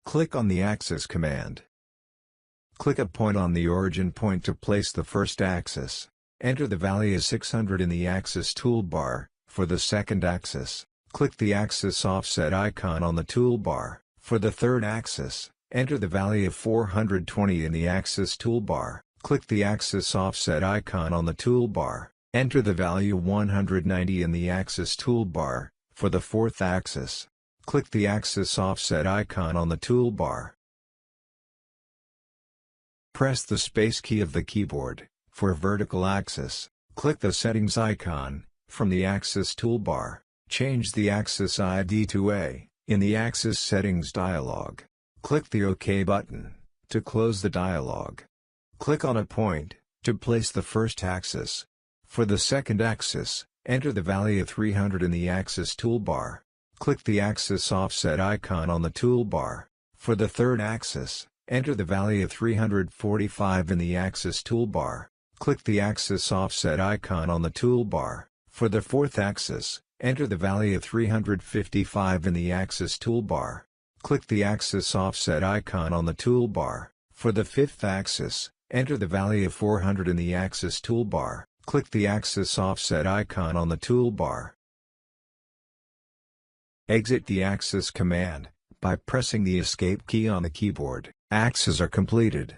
Click on the Axis command. Click a point on the origin point to place the first axis. Enter the value as 600 in the Axis toolbar. For the second axis, click the Axis offset icon on the toolbar. For the third axis, enter the value of 420 in the Axis toolbar. Click the Axis offset icon on the toolbar. Enter the value 190 in the Axis toolbar. For the fourth axis, click the Axis offset icon on the toolbar. Press the space key of the keyboard. For vertical axis, click the Settings icon. From the Axis toolbar, change the Axis ID to A. In the Axis Settings dialog, click the OK button to close the dialog. Click on a point to place the first axis. For the second axis, enter the value of 300 in the Axis toolbar. Click the Axis offset icon on the toolbar. For the third axis, enter the value of 345 in the Axis toolbar. Click the Axis offset icon on the toolbar. For the fourth axis, enter the value of 355 in the Axis toolbar. Click the Axis offset icon on the toolbar. For the fifth axis, enter the value of 400 in the Axis toolbar. Click the Axis offset icon on the toolbar. Exit the Axis command by pressing the Escape key on the keyboard. Axes are completed.